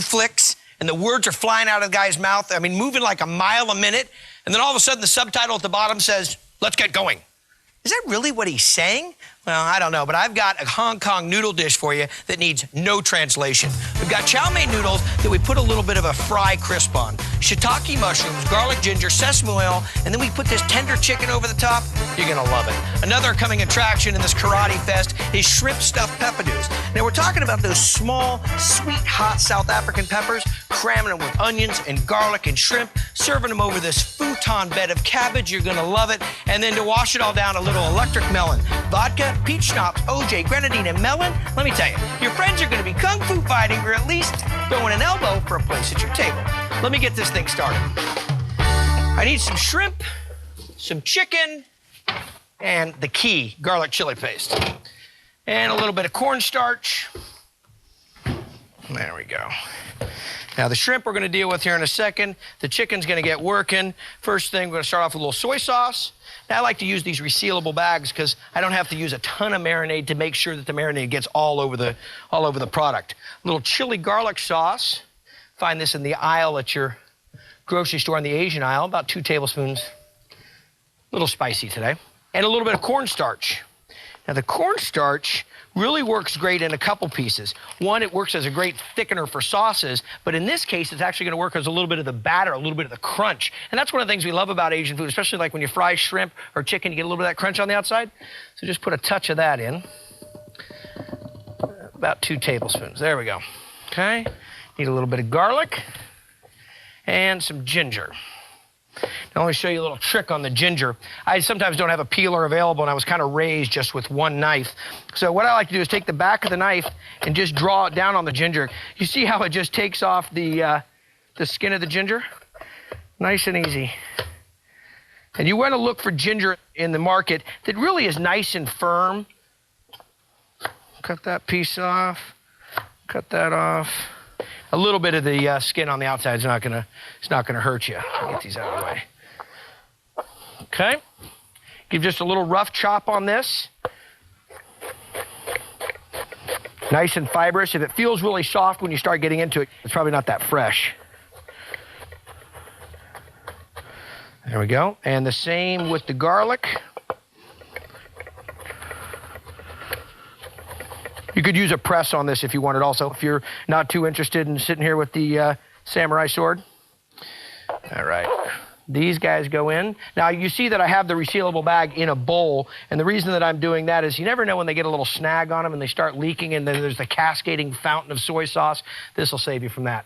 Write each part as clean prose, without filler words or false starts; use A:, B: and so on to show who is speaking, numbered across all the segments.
A: flicks, and the words are flying out of the guy's mouth. I mean, moving like a mile a minute. And then all of a sudden, the subtitle at the bottom says, "Let's get going." Is that really what he's saying? Well, I don't know, but I've got a Hong Kong noodle dish for you that needs no translation. We've got chow mein noodles that we put a little bit of a fry crisp on, shiitake mushrooms, garlic ginger, sesame oil, and then we put this tender chicken over the top. You're gonna love it. Another coming attraction in this karate fest is shrimp stuffed peppadews. Now we're talking about those small, sweet, hot South African peppers, cramming them with onions and garlic and shrimp, serving them over this futon bed of cabbage. You're gonna love it. And then to wash it all down, a little electric melon, vodka, peach schnapps, OJ, grenadine, and melon. Let me tell you, your friends are going to be kung fu fighting or at least throwing an elbow for a place at your table. Let me get this thing started. I need some shrimp, some chicken, and the key, garlic chili paste. And a little bit of cornstarch. There we go. Now, the shrimp we're going to deal with here in a second. The chicken's going to get working. First thing, we're going to start off with a little soy sauce. Now, I like to use these resealable bags because I don't have to use a ton of marinade to make sure that the marinade gets all over the product. A little chili garlic sauce. Find this in the aisle at your grocery store, in the Asian aisle, about 2 tablespoons. A little spicy today. And a little bit of cornstarch. Now, the cornstarch really works great in a couple pieces. One, it works as a great thickener for sauces, but in this case, it's actually gonna work as a little bit of the batter, a little bit of the crunch. And that's one of the things we love about Asian food, especially like when you fry shrimp or chicken, you get a little bit of that crunch on the outside. So just put a touch of that in. About 2 tablespoons, there we go. Okay, need a little bit of garlic and some ginger. Now, let me show you a little trick on the ginger. I sometimes don't have a peeler available, and I was kind of raised just with one knife. So what I like to do is take the back of the knife and just draw it down on the ginger. You see how it just takes off the skin of the ginger? Nice and easy. And you want to look for ginger in the market that really is nice and firm. Cut that piece off. Cut that off. A little bit of the skin on the outside is not gonna hurt you. I'll get these out of the way. Okay. Give just a little rough chop on this. Nice and fibrous. If it feels really soft when you start getting into it, it's probably not that fresh. There we go. And the same with the garlic. You could use a press on this if you wanted also, if you're not too interested in sitting here with the samurai sword. All right, these guys go in. Now you see that I have the resealable bag in a bowl, and the reason that I'm doing that is you never know when they get a little snag on them and they start leaking and then there's the cascading fountain of soy sauce. This will save you from that.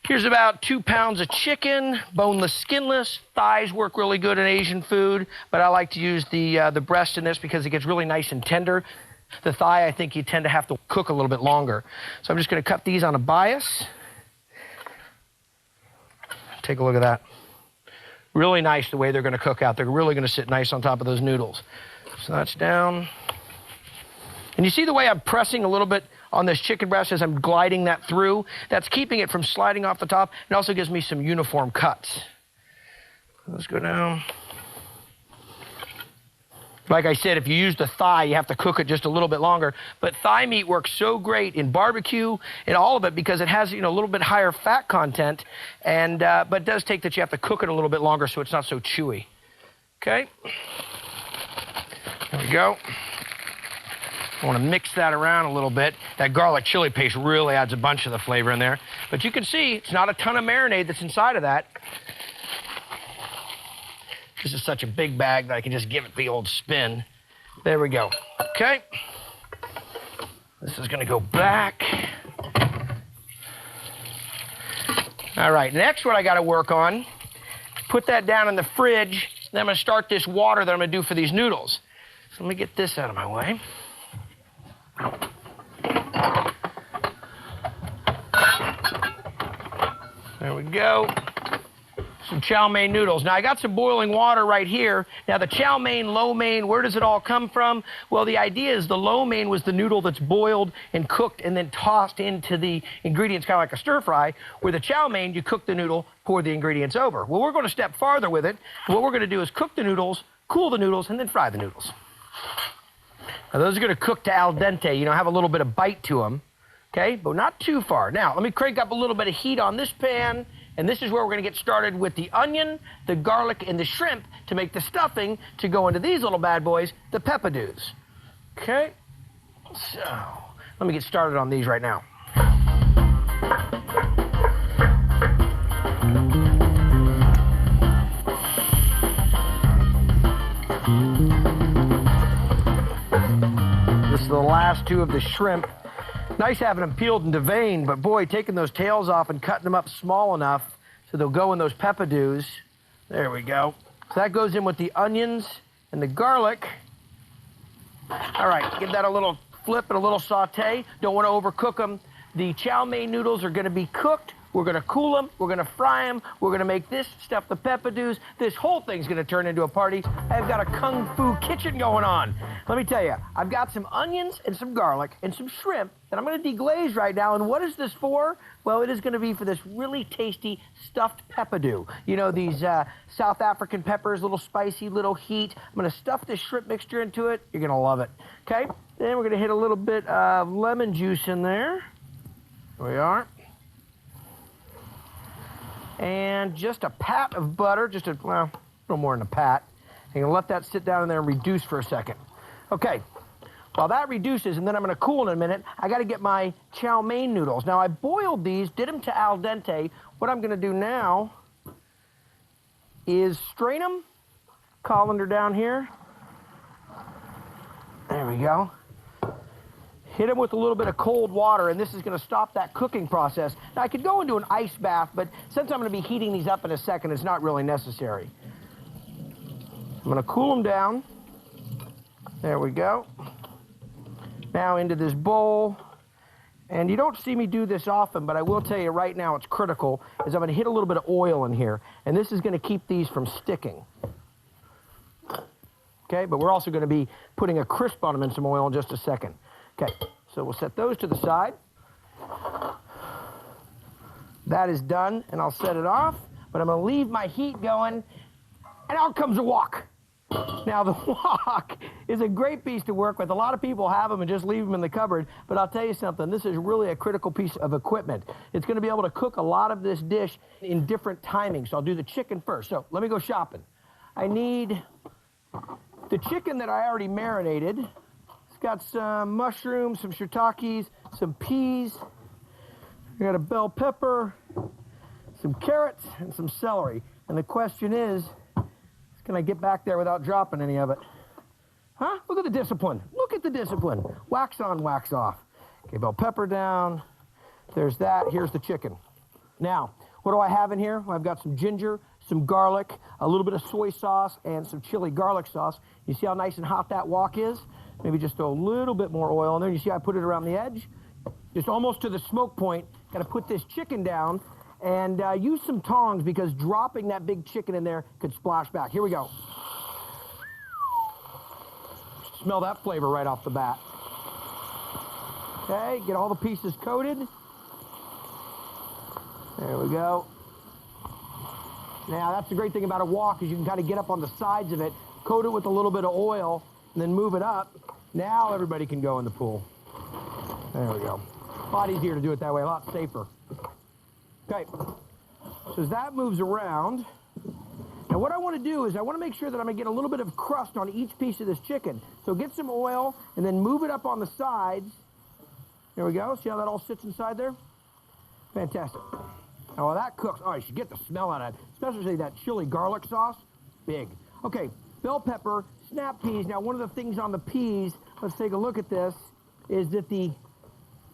A: Here's about 2 pounds of chicken, boneless, skinless. Thighs work really good in Asian food, but I like to use the breast in this because it gets really nice and tender. The thigh, I think you tend to have to cook a little bit longer. So I'm just going to cut these on a bias. Take a look at that. Really nice the way they're going to cook out. They're really going to sit nice on top of those noodles. So that's down. And you see the way I'm pressing a little bit on this chicken breast as I'm gliding that through? That's keeping it from sliding off the top. It also gives me some uniform cuts. Let's go down. Like I said, if you use the thigh, you have to cook it just a little bit longer. But thigh meat works so great in barbecue and all of it because it has, a little bit higher fat content, and but it does take that you have to cook it a little bit longer so it's not so chewy. Okay, there we go. I want to mix that around a little bit. That garlic chili paste really adds a bunch of the flavor in there. But you can see it's not a ton of marinade that's inside of that. This is such a big bag that I can just give it the old spin. There we go. Okay. This is going to go back. All right, next what I got to work on, put that down in the fridge. Then I'm going to start this water that I'm going to do for these noodles. So let me get this out of my way. There we go. Some chow mein noodles. Now, I got some boiling water right here. Now, the chow mein, lo mein, where does it all come from? Well, the idea is the lo mein was the noodle that's boiled and cooked and then tossed into the ingredients, kind of like a stir fry, where the chow mein, you cook the noodle, pour the ingredients over. Well, we're going to step farther with it. What we're going to do is cook the noodles, cool the noodles, and then fry the noodles. Now, those are going to cook to al dente, have a little bit of bite to them. okay, but not too far. Now, let me crank up a little bit of heat on this pan, and this is where we're gonna get started with the onion, the garlic, and the shrimp to make the stuffing to go into these little bad boys, the peppadews. Okay, so let me get started on these right now. This is the last two of the shrimp. Nice having them peeled and deveined, but boy, taking those tails off and cutting them up small enough so they'll go in those peppadews. There we go. So that goes in with the onions and the garlic. All right, give that a little flip and a little saute. Don't want to overcook them. The chow mein noodles are going to be cooked. We're going to cool them. We're going to fry them. We're going to make this, stuff the peppadews. This whole thing's going to turn into a party. I've got a kung fu kitchen going on. Let me tell you, I've got some onions and some garlic and some shrimp that I'm going to deglaze right now. And what is this for? Well, it is going to be for this really tasty stuffed peppadew. You know, these South African peppers, little spicy, little heat. I'm going to stuff this shrimp mixture into it. You're going to love it. Okay? Then we're going to hit a little bit of lemon juice in there. There we are. And just a pat of butter, well, a little more than a pat. I'm gonna let that sit down in there and reduce for a second. Okay, while that reduces, and then I'm gonna cool in a minute, I gotta get my chow mein noodles. Now I boiled these, did them to al dente. What I'm gonna do now is strain them, colander down here. There we go. Hit them with a little bit of cold water, and this is going to stop that cooking process. Now, I could go into an ice bath, but since I'm going to be heating these up in a second, it's not really necessary. I'm going to cool them down. There we go. Now into this bowl. And you don't see me do this often, but I will tell you right now it's critical, is I'm going to hit a little bit of oil in here, and this is going to keep these from sticking. Okay, but we're also going to be putting a crisp on them in some oil in just a second. Okay, so we'll set those to the side. That is done, and I'll set it off, but I'm gonna leave my heat going, and out comes a wok. Now, the wok is a great piece to work with. A lot of people have them and just leave them in the cupboard, but I'll tell you something, this is really a critical piece of equipment. It's gonna be able to cook a lot of this dish in different timings, so I'll do the chicken first. So let me go shopping. I need the chicken that I already marinated. It's got some mushrooms, some shiitakes, some peas. I got a bell pepper, some carrots, and some celery. And the question is, can I get back there without dropping any of it? Huh? Look at the discipline. Look at the discipline. Wax on, wax off. Okay, bell pepper down. There's that. Here's the chicken. Now, what do I have in here? I've got some ginger, some garlic, a little bit of soy sauce, and some chili garlic sauce. You see how nice and hot that wok is? Maybe just throw a little bit more oil in there. You see how I put it around the edge? Just almost to the smoke point. Got to put this chicken down and use some tongs because dropping that big chicken in there could splash back. Here we go. Smell that flavor right off the bat. Okay, get all the pieces coated. There we go. Now, that's the great thing about a wok is you can kind of get up on the sides of it, coat it with a little bit of oil, and then move it up. Now everybody can go in the pool. There we go. A lot easier to do it that way, a lot safer. Okay, so as that moves around, now what I want to do is I want to make sure that I'm going to get a little bit of crust on each piece of this chicken. So get some oil and then move it up on the sides. There we go. See how that all sits inside there? Fantastic. Now while that cooks, oh, you should get the smell out of it, especially that chili garlic sauce. Big. Okay, bell pepper, snap peas. Now, one of the things on the peas, let's take a look at this, is that the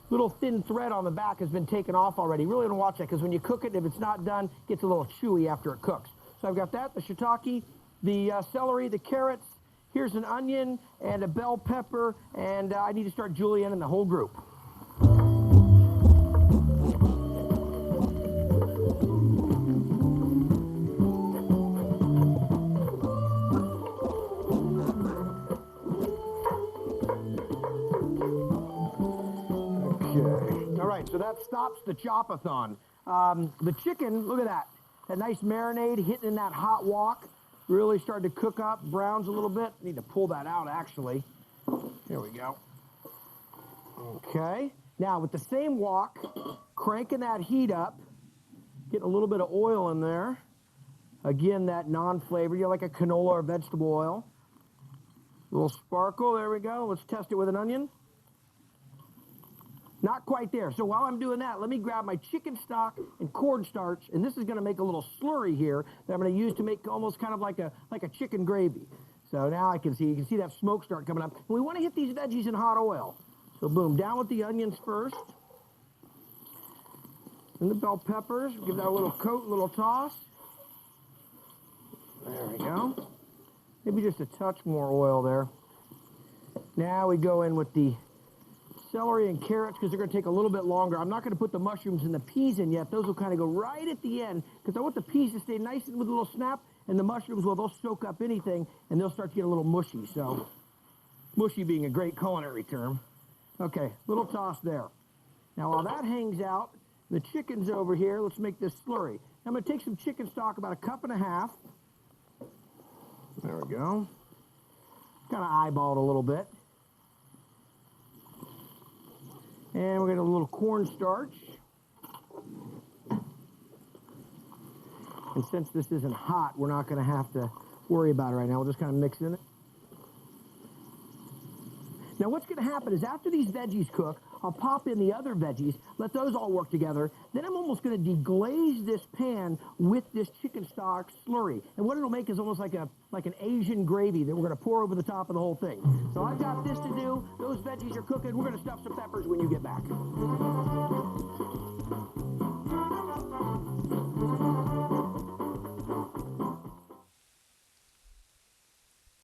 A: little thin thread on the back has been taken off already. Really don't watch that because when you cook it, if it's not done, it gets a little chewy after it cooks. So I've got that, the shiitake, the celery, the carrots. Here's an onion and a bell pepper, and I need to start julienning the whole group. So that stops the chop-a-thon. The chicken, look at that. That nice marinade hitting in that hot wok. Really started to cook up, browns a little bit. Need to pull that out, actually. Here we go. Okay.
B: Now, with the same wok, cranking that heat up, getting a little bit of oil in there. Again, that non-flavored, you know, like a canola or vegetable oil. A little sparkle, there we go. Let's test it with an onion. Not quite there. So while I'm doing that, let me grab my chicken stock and cornstarch, and this is going to make a little slurry here that I'm going to use to make almost kind of like a chicken gravy. So now you can see that smoke start coming up. And we want to hit these veggies in hot oil. So boom, down with the onions first. And the bell peppers, give that a little coat, a little toss. There we go. Maybe just a touch more oil there. Now we go in with the celery and carrots because they're going to take a little bit longer. I'm not going to put the mushrooms and the peas in yet. Those will kind of go right at the end because I want the peas to stay nice and with a little snap, and the mushrooms, well, they'll soak up anything and they'll start to get a little mushy. So, mushy being a great culinary term. Okay, little toss there. Now, while that hangs out, the chicken's over here. Let's make this slurry. I'm going to take some chicken stock, about 1.5 cups. There we go. Kind of eyeball it a little bit. And we're going to a little cornstarch. And since this isn't hot, we're not going to have to worry about it right now. We'll just kind of mix in it. Now what's going to happen is after these veggies cook, I'll pop in the other veggies, let those all work together. Then I'm almost going to deglaze this pan with this chicken stock slurry. And what it'll make is almost like an Asian gravy that we're going to pour over the top of the whole thing. So I've got this to do. Those veggies are cooking. We're going to stuff some peppers when you get back.